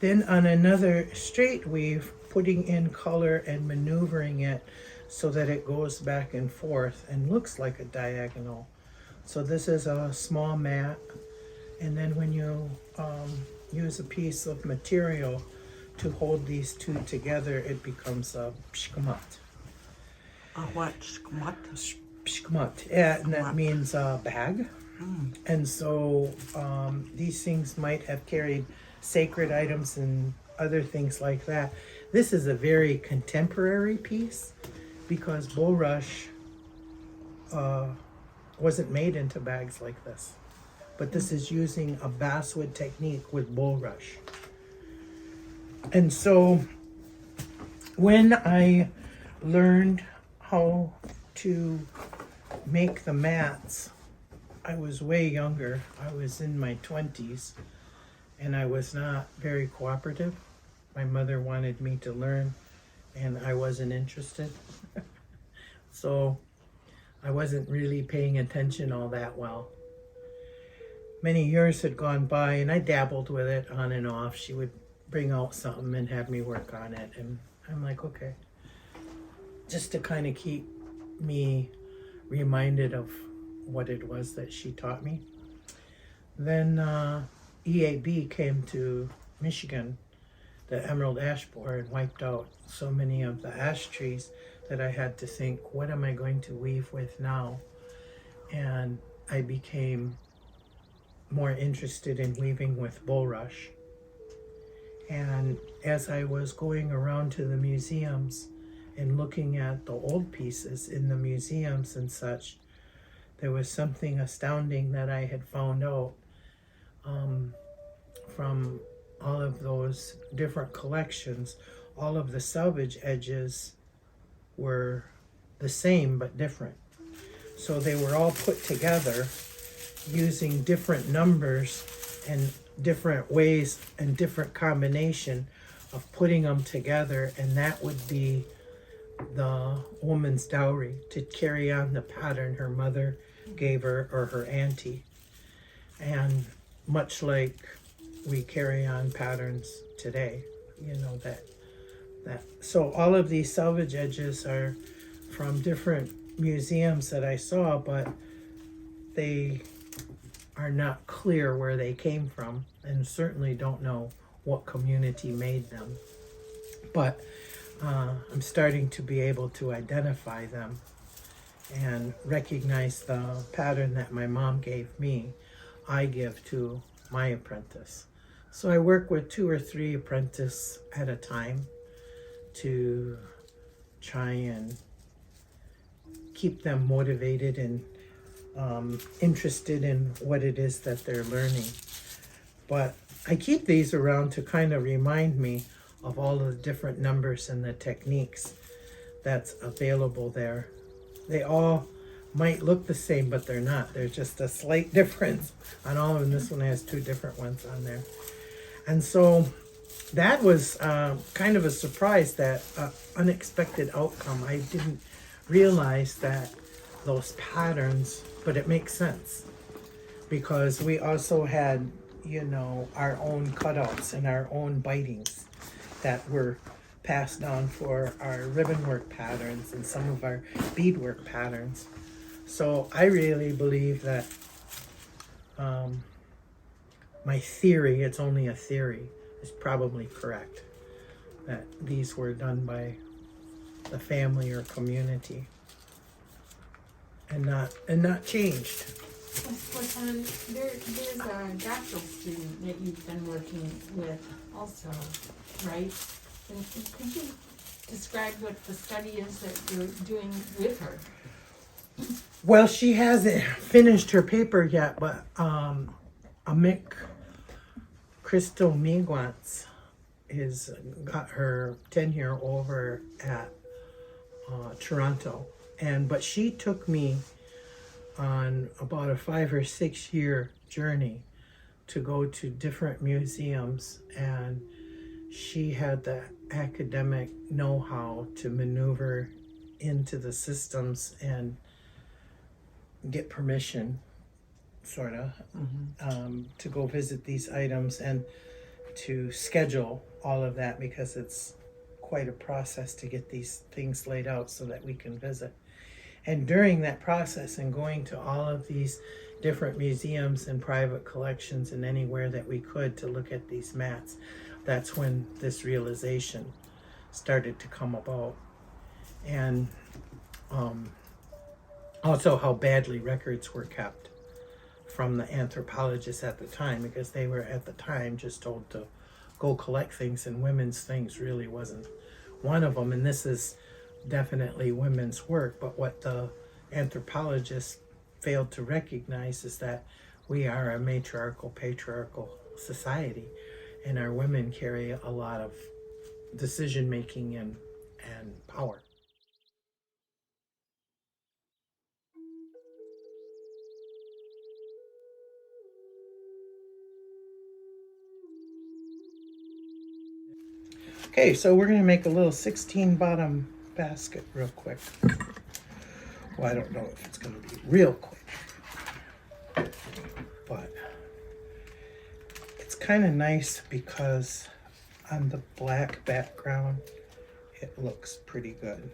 Then on another straight weave, putting in color and maneuvering it so that it goes back and forth and looks like a diagonal. So this is a small mat, and then when you use a piece of material to hold these two together, it becomes a pshkamat. A what? What? Pshkamat, yeah, and that means bag. And so these things might have carried sacred items and other things like that. This is a very contemporary piece because bulrush wasn't made into bags like this. But this is using a basswood technique with bulrush. And so when I learned how to make the mats, I was way younger. I was in my 20s, and I was not very cooperative. My mother wanted me to learn, and I wasn't interested. So I wasn't really paying attention all that well. Many years had gone by, and I dabbled with it on and off. She would bring out something and have me work on it, and I'm like, okay. Just to kind of keep me reminded of what it was that she taught me. Then EAB came to Michigan, the emerald ash borer, and wiped out so many of the ash trees that I had to think, what am I going to weave with now? And I became more interested in weaving with bulrush. And as I was going around to the museums and looking at the old pieces in the museums and such, there was something astounding that I had found out from all of those different collections. All of the salvage edges were the same but different. So they were all put together using different numbers and different ways and different combination of putting them together, and that would be the woman's dowry to carry on the pattern her mother gave her or her auntie. And much like we carry on patterns today, you know, that so all of these salvage edges are from different museums that I saw, but they are not clear where they came from, and certainly don't know what community made them. But I'm starting to be able to identify them and recognize the pattern that my mom gave me, I give to my apprentice. So I work with 2 or 3 apprentices at a time to try and keep them motivated and interested in what it is that they're learning. But I keep these around to kind of remind me of all of the different numbers and the techniques that's available there. They all might look the same, but they're not. There's just a slight difference on all of them. This one has 2 different ones on there. And so that was kind of a surprise, that unexpected outcome. I didn't realize that those patterns, but it makes sense because we also had, you know, our own cutouts and our own bitings that were passed down for our ribbon work patterns and some of our beadwork patterns. So I really believe that my theory, it's only a theory, is probably correct, that these were done by the family or community and not changed. There's a doctoral student that you've been working with also, right? And could you describe what the study is that you're doing with her? Well, she hasn't finished her paper yet, but Amick Crystal Miigwants is got her tenure over at Toronto, but she took me on about a 5 or 6 year journey to go to different museums, and she had the academic know-how to maneuver into the systems and get permission, sort of, to go visit these items and to schedule all of that because it's quite a process to get these things laid out so that we can visit. And during that process and going to all of these different museums and private collections and anywhere that we could to look at these mats, that's when this realization started to come about. And also how badly records were kept from the anthropologists at the time, because they were at the time just told to go collect things, and women's things really wasn't one of them. And this is definitely women's work, but what the anthropologists failed to recognize is that we are a matriarchal, patriarchal society, and our women carry a lot of decision making and power. Okay, so we're going to make a little 16 bottom basket real quick. Well, I don't know if it's going to be real quick, but it's kind of nice because on the black background, it looks pretty good.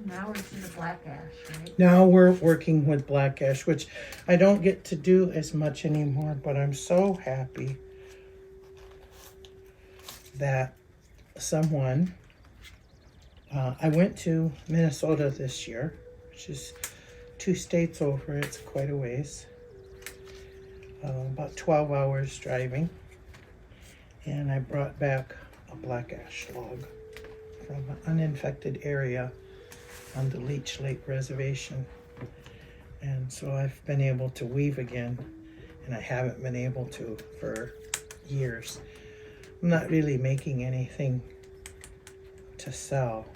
Now we're to the black ash, right? Now we're working with black ash, which I don't get to do as much anymore, but I'm so happy that someone, I went to Minnesota this year, which is 2 states over. It's quite a ways, about 12 hours driving, and I brought back a black ash log from an uninfected area on the Leech Lake Reservation. And so I've been able to weave again, and I haven't been able to for years. I'm not really making anything to sell.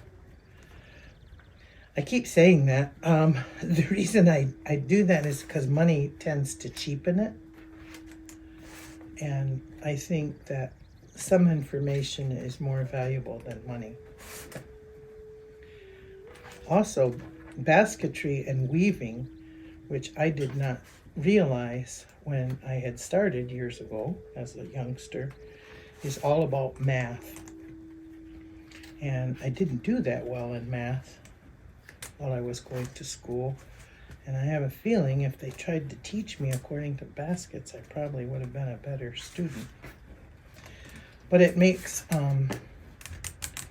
I keep saying that. The reason I do that is because money tends to cheapen it. And I think that some information is more valuable than money. Also, basketry and weaving, which I did not realize when I had started years ago as a youngster, is all about math. And I didn't do that well in math while I was going to school. And I have a feeling if they tried to teach me according to baskets, I probably would have been a better student. But it makes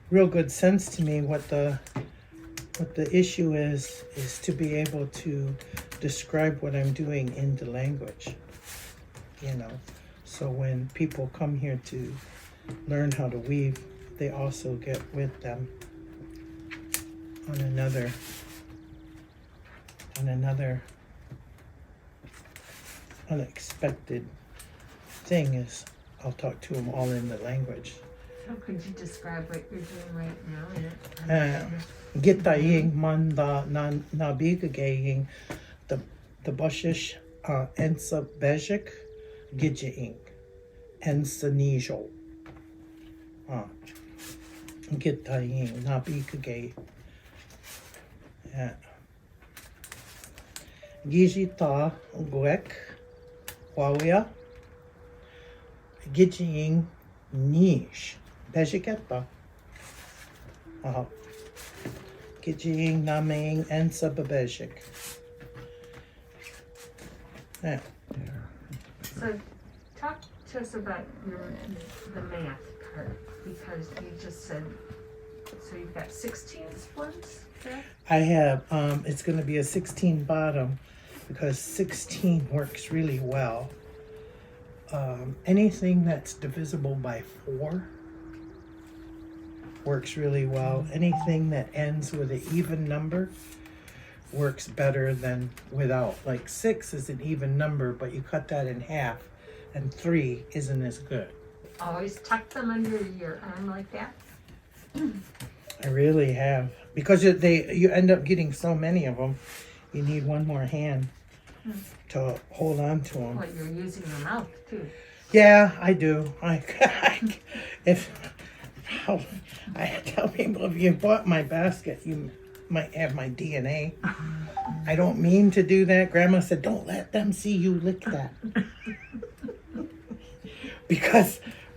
real good sense to me what the issue is to be able to describe what I'm doing in the language, you know. So when people come here to learn how to weave, they also get with them on another unexpected thing is I'll talk to them all in the language. So could you describe what you're doing right now? Gitaying man da nabigagaying the bushish ensa bejik gijing ensa nijo. Gitaying nabigagay. Gijita gwek wawia gijing nish bejiketa. Gijing naming ensa babejik. Yeah. So talk to us about the math part, because you just said, so you've got 16 splints, correct? I have, it's going to be a 16 bottom because 16 works really well. Anything that's divisible by 4 works really well. Anything that ends with an even number works better than without. Like 6 is an even number, but you cut that in half, and 3 isn't as good. Always tuck them under your arm like that? I really have, because you end up getting so many of them. You need one more hand to hold on to them. Well, you're using your mouth too. Yeah, I do. I tell people, if you bought my basket, you might have my DNA. I don't mean to do that. Grandma said, don't let them see you lick that.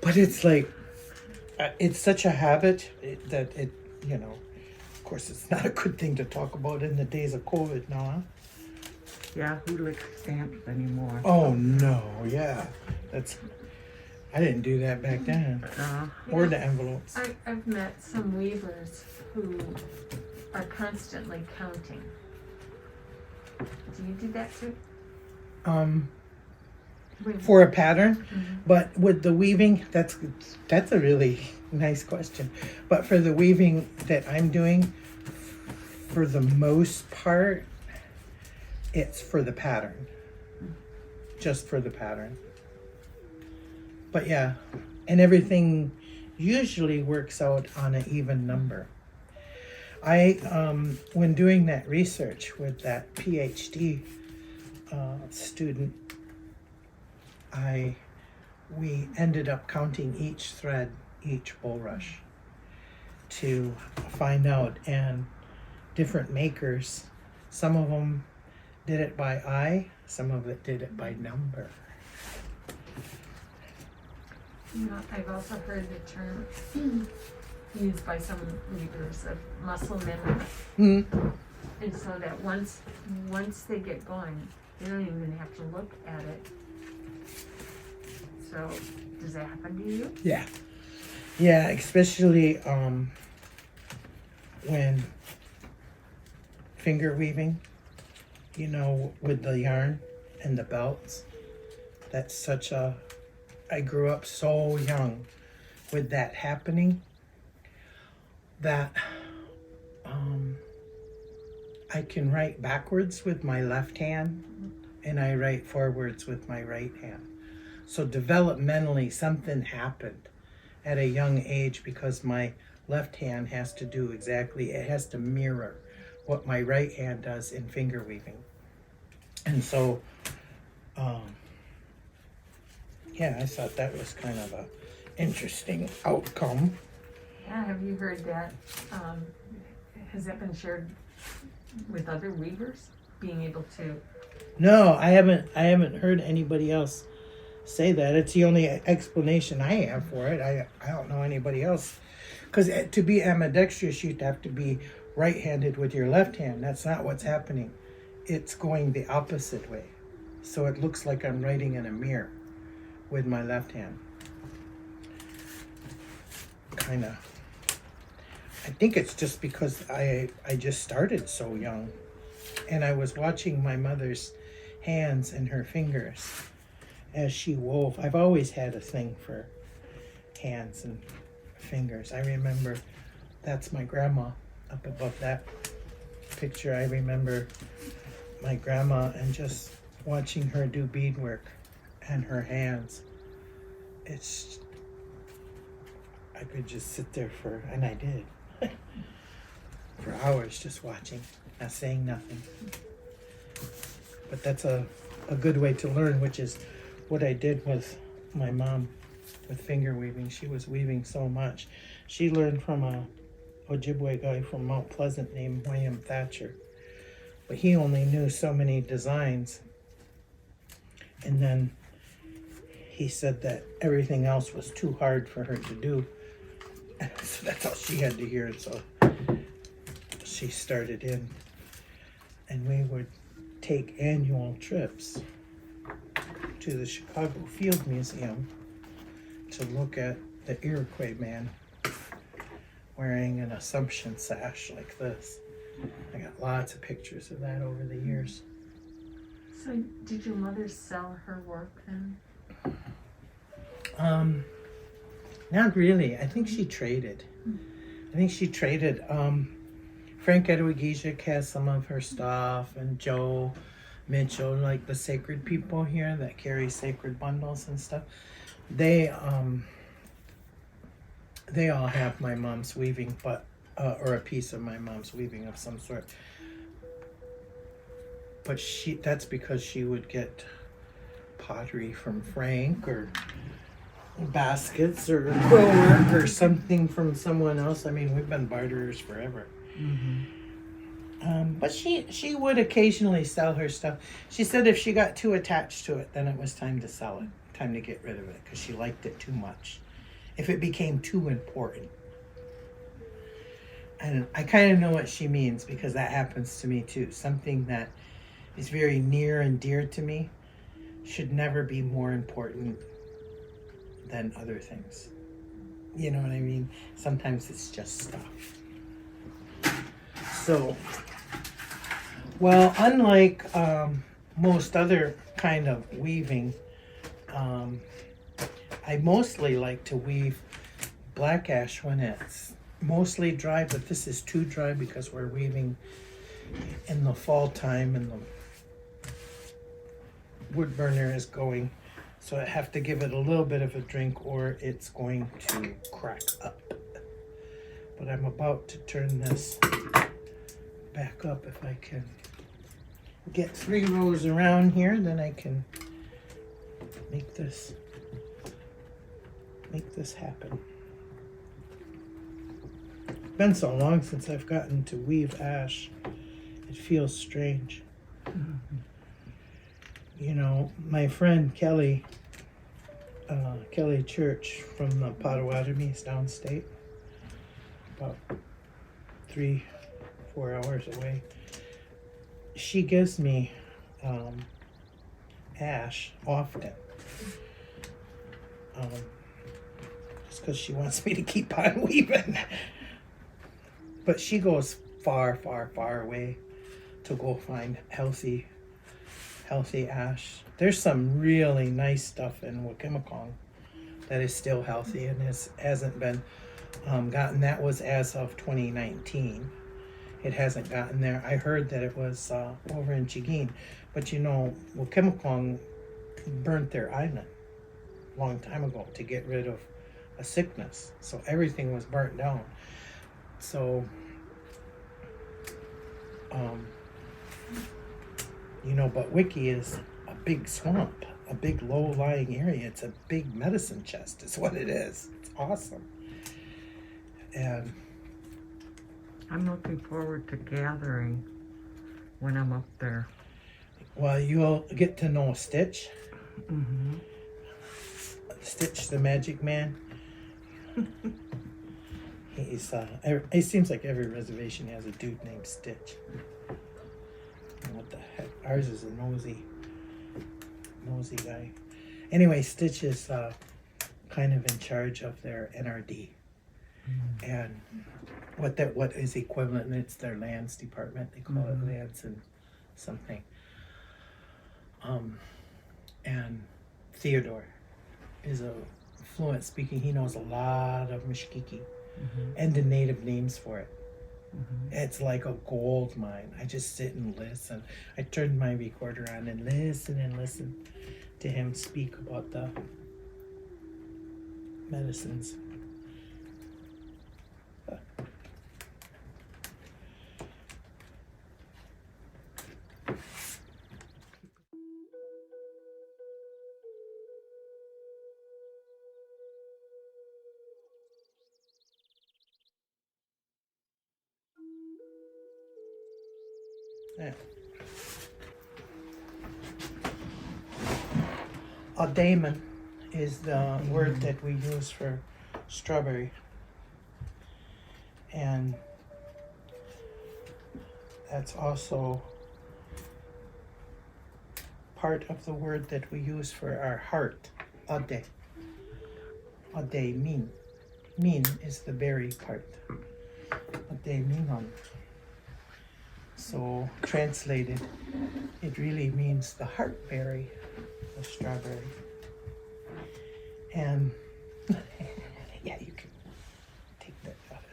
But it's like, it's such a habit that it, you know, of course it's not a good thing to talk about in the days of COVID now, huh? Yeah, who licks stamps anymore? Oh no, yeah. I didn't do that back then. Or the envelopes. I've met some weavers who are constantly counting. Do you do that too? For a pattern, Mm-hmm. but with the weaving, that's a really nice question. But for the weaving that I'm doing, for the most part, it's for the pattern. Just for the pattern. But yeah, and everything usually works out on an even number. When doing that research with that PhD student, we ended up counting each thread, each bulrush, to find out. And different makers, some of them did it by eye, some of it did it by number. You know, I've also heard the term used by some weavers of muscle memory. Mm-hmm. And so that once they get going, they don't even have to look at it. So, does that happen to you? Yeah. Yeah, especially when finger weaving, you know, with the yarn and the belts. That's I grew up so young with that happening that I can write backwards with my left hand and I write forwards with my right hand. So developmentally, something happened at a young age because my left hand has to mirror what my right hand does in finger weaving. And so, yeah, I thought that was kind of a interesting outcome. Yeah, have you heard that? Has that been shared with other weavers? Being able to. No, I haven't heard anybody else say that. It's the only explanation I have for it. I don't know anybody else. Because to be ambidextrous, you'd have to be right-handed with your left hand. That's not what's happening. It's going the opposite way. So it looks like I'm writing in a mirror with my left hand. Kind of. I think it's just because I just started so young. And I was watching my mother's hands and her fingers as she wove. I've always had a thing for hands and fingers. I remember that's my grandma up above that picture. I remember my grandma and just watching her do beadwork and her hands. I could just sit there and I did, for hours just watching, not saying nothing. But that's a good way to learn, which is what I did with my mom with finger weaving. She was weaving so much. She learned from a Ojibwe guy from Mount Pleasant named William Thatcher. But he only knew so many designs. And then he said that everything else was too hard for her to do. So that's all she had to hear. So she started in. And we would take annual trips to the Chicago Field Museum to look at the Iroquois man wearing an Assumption sash like this. I got lots of pictures of that over the years. So, did your mother sell her work then? Not really. I think she traded. Frank Edwigijik has some of her stuff, and Joe Mitchell, like the sacred people here that carry sacred bundles and stuff. They all have my mom's weaving, but or a piece of my mom's weaving of some sort. But that's because she would get pottery from Frank, or baskets, or quill work, or something from someone else. I mean, we've been barterers forever. Mm-hmm. But she would occasionally sell her stuff. She said if she got too attached to it, then it was time to sell it, time to get rid of it, because she liked it too much. If it became too important. And I kind of know what she means, because that happens to me too. Something that is very near and dear to me should never be more important than other things. You know what I mean? Sometimes it's just stuff. So, well, unlike most other kind of weaving, I mostly like to weave black ash when it's mostly dry, but this is too dry because we're weaving in the fall time and the wood burner is going. So I have to give it a little bit of a drink or it's going to crack up. But I'm about to turn this back up. If I can get 3 rows around here, then I can make this happen. It's been so long since I've gotten to weave ash. It feels strange. You know, my friend Kelly Church from the Potawatomis downstate, about 3-4 hours away, she gives me ash often, just because she wants me to keep on weaving. But she goes far, far, far away to go find healthy ash. There's some really nice stuff in Wikimakong that is still healthy and hasn't been gotten. That was as of 2019. It hasn't gotten there. I heard that it was over in Chigin, but you know, Wikimakong burnt their island a long time ago to get rid of a sickness, so everything was burnt down. So you know, but Wiki is a big swamp, a big low-lying area. It's a big medicine chest is what it is. It's awesome. And I'm looking forward to gathering when I'm up there. well, you'll get to know Stitch. Mm-hmm. Stitch the Magic Man. He's it seems like every reservation has a dude named Stitch. What the heck? Ours is a nosy guy. Anyway, Stitch is kind of in charge of their NRD. And what is equivalent, and it's their lands department. They call it lands and something. And Theodore is a fluent speaking. He knows a lot of Mishkiki and the native names for it. It's like a gold mine. I just sit and listen. I turned my recorder on and listen to him speak about the medicines. Yeah. Daemon is the word that we use for strawberry. And that's also part of the word that we use for our heart. Ade. Ade min. Min is the berry part. Ade minon. So translated, it really means the heartberry, the strawberry. And yeah, you can take that out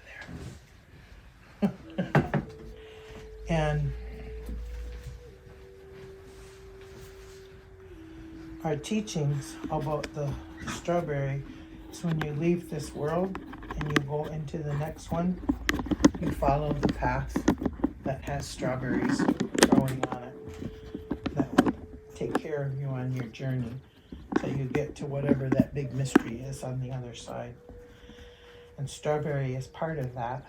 of there. And our teachings about the strawberry is when you leave this world and you go into the next one, you follow the path that has strawberries growing on it. That will take care of you on your journey till you get to whatever that big mystery is on the other side. And strawberry is part of that.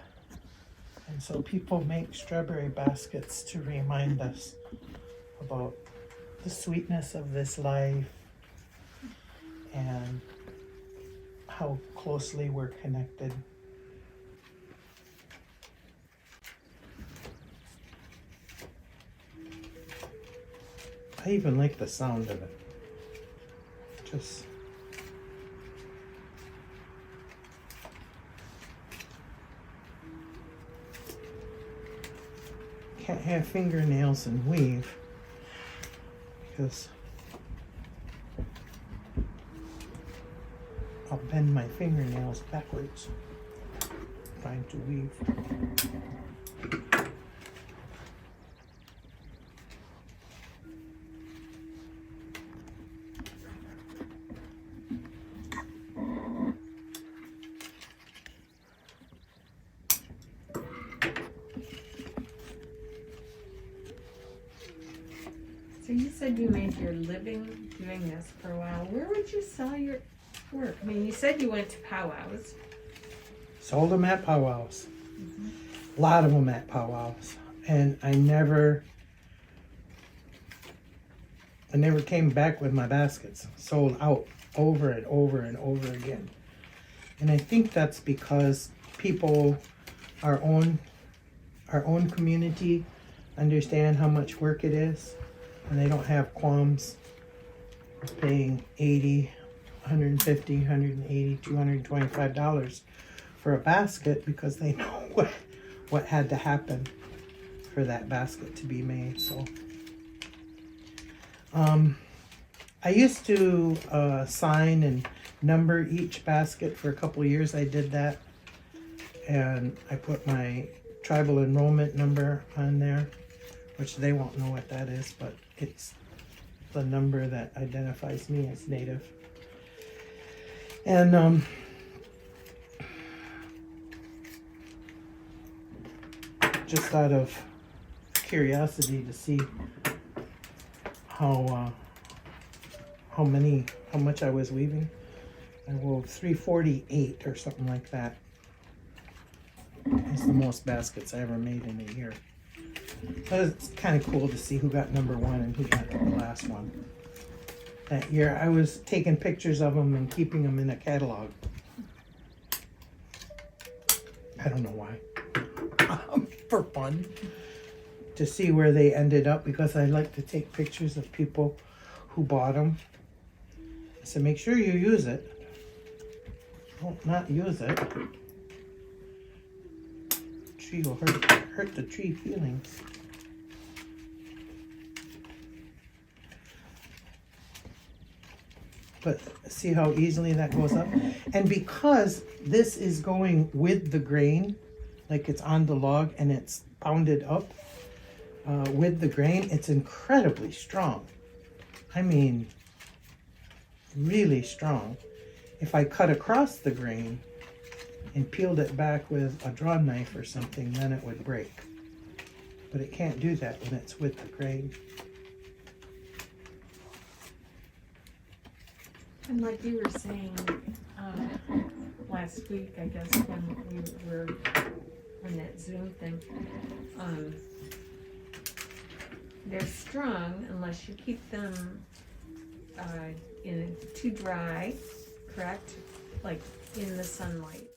And so people make strawberry baskets to remind us about the sweetness of this life and how closely we're connected. I even like the sound of it. Just can't have fingernails and weave because I'll bend my fingernails backwards trying to weave. So you said you made your living doing this for a while. Where would you sell your work? I mean, you said you went to powwows. Sold them at powwows. A lot of them at powwows. And I never came back with my baskets. Sold out over and over and over again. And I think that's because people, our own community, understand how much work it is. And they don't have qualms of paying $80, $150, $180, $225 for a basket because they know what had to happen for that basket to be made. So I used to sign and number each basket for a couple of years. I did that, and I put my tribal enrollment number on there, which they won't know what that is, but it's the number that identifies me as Native. And just out of curiosity to see how much I was weaving, I wove 348 or something like that. It's the most baskets I ever made in a year. But it's kind of cool to see who got number one and who got the last one. That year I was taking pictures of them and keeping them in a catalog. I don't know why. For fun. To see where they ended up, because I like to take pictures of people who bought them. I said, make sure you use it. Don't not use it. Tree will hurt the tree feelings. But see how easily that goes up? And because this is going with the grain, like it's on the log and it's pounded up with the grain, it's incredibly strong. I mean, really strong. If I cut across the grain and peeled it back with a draw knife or something, then it would break. But it can't do that when it's with the grain. And like you were saying last week, I guess, when we were on that Zoom thing, they're strong unless you keep them in too dry, correct? Like in the sunlight.